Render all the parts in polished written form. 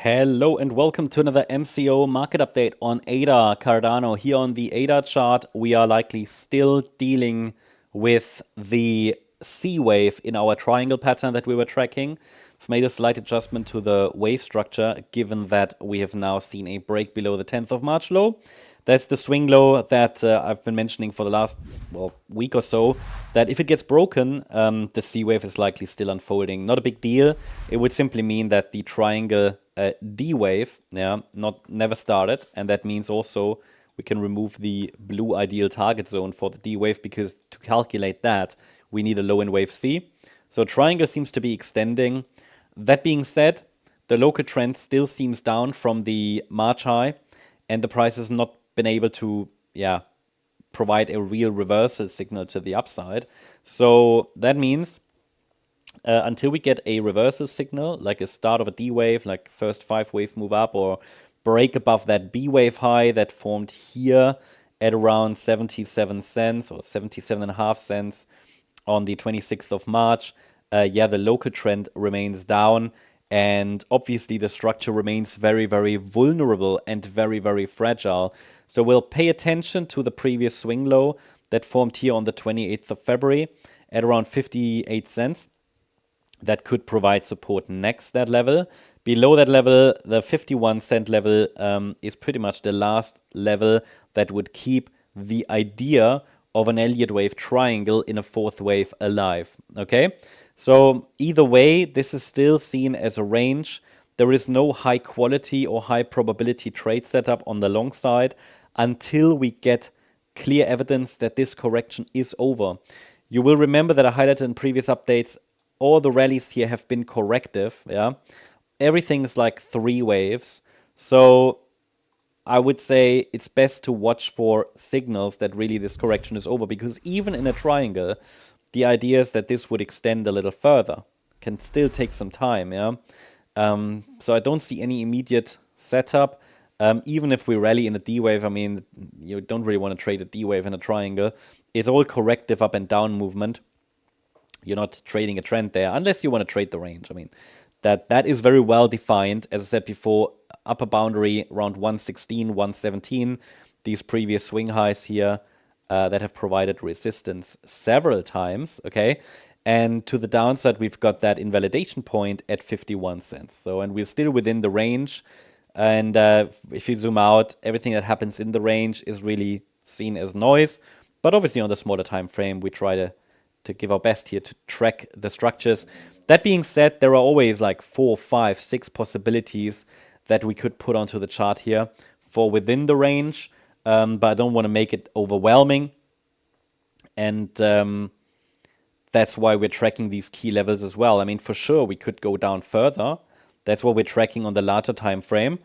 Hello and welcome to another MCO market update on ADA Cardano. Here on the ADA chart, we are likely still dealing with the C wave in our triangle pattern that we were tracking. I've made a slight adjustment to the wave structure, given that we have now seen a break below the 10th of March low. That's the swing low that I've been mentioning for the last week or so, that if it gets broken, the C wave is likely still unfolding. Not a big deal. It would simply mean that the triangle D wave never started, and that means also we can remove the blue ideal target zone for the D wave, because to calculate that, we need a low in wave C. So triangle seems to be extending. That being said, the local trend still seems down from the March high, and the price has not been able to provide a real reversal signal to the upside. So that means until we get a reversal signal, like a start of a D wave, like first 5 wave move up, or break above that B wave high that formed here at around 77 cents or 77.5 cents on the 26th of March, the local trend remains down, and obviously the structure remains very, very vulnerable and very, very fragile. So we'll pay attention to the previous swing low that formed here on the 28th of February at around 58 cents. That could provide support next that level. Below that level, the 51 cent level is pretty much the last level that would keep the idea of an Elliott wave triangle in a fourth wave alive. Okay, so either way, this is still seen as a range. There is no high quality or high probability trade setup on the long side until we get clear evidence that this correction is over. You will remember that I highlighted in previous updates, all the rallies here have been corrective. Everything is like 3 waves. So I would say it's best to watch for signals that really this correction is over, because even in a triangle, the idea is that this would extend a little further. Can still take some time, so I don't see any immediate setup. Even if we rally in a D wave, I mean, you don't really want to trade a D wave in a triangle. It's all corrective up and down movement. You're not trading a trend there unless you want to trade the range. I mean, that is very well defined. As I said before, upper boundary around 116, 117. These previous swing highs here that have provided resistance several times, okay? And to the downside, we've got that invalidation point at 51 cents. So, and we're still within the range. And if you zoom out, everything that happens in the range is really seen as noise. But obviously on the smaller time frame, we try to give our best here to track the structures. That being said, there are always like 4, 5, 6 possibilities that we could put onto the chart here for within the range, but I don't want to make it overwhelming. And that's why we're tracking these key levels as well. I mean, for sure, we could go down further. That's what we're tracking on the larger time frame,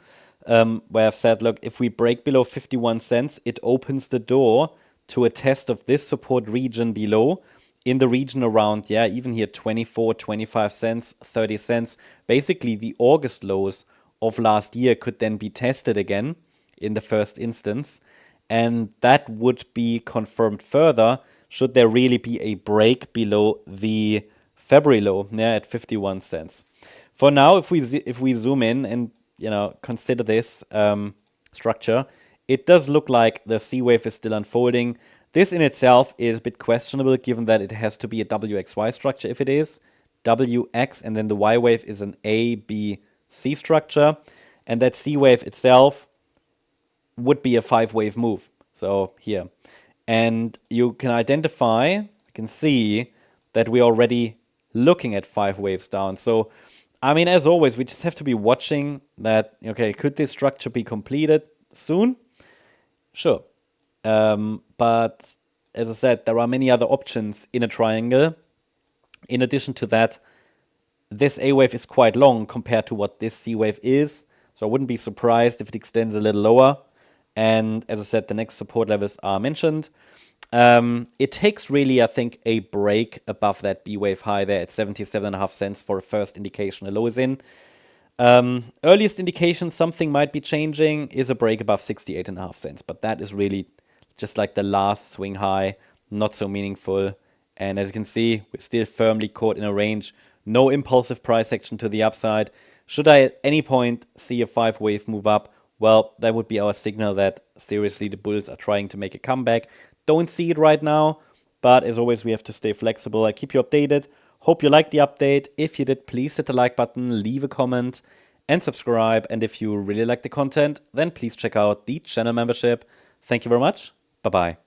where I've said, look, if we break below 51 cents, it opens the door to a test of this support region below, in the region around, even here 24, 25 cents, 30 cents. Basically, the August lows of last year could then be tested again in the first instance. And that would be confirmed further should there really be a break below the February low at 51 cents. For now, if we zoom in and consider this structure, it does look like the C wave is still unfolding. This in itself is a bit questionable, given that it has to be a WXY structure. If it is WX, and then the Y wave is an A, B, C structure, and that C wave itself would be a 5-wave move. So here, and you can identify, you can see that we're already looking at 5 waves down. So, I mean, as always, we just have to be watching that. Okay, could this structure be completed soon? Sure. But as I said, there are many other options in a triangle. In addition to that, this A wave is quite long compared to what this C wave is. So I wouldn't be surprised if it extends a little lower. And as I said, the next support levels are mentioned. It takes really, I think, a break above that B wave high there at 77.5 cents for a first indication a low is in. Earliest indication something might be changing is a break above 68.5 cents. But that is really just like the last swing high, not so meaningful. And as you can see, we're still firmly caught in a range. No impulsive price action to the upside. Should I at any point see a 5-wave move up, well, that would be our signal that seriously the bulls are trying to make a comeback. Don't see it right now, but as always, we have to stay flexible. I keep you updated. Hope you liked the update. If you did, please hit the like button, leave a comment, and subscribe. And if you really like the content, then please check out the channel membership. Thank you very much. Bye-bye.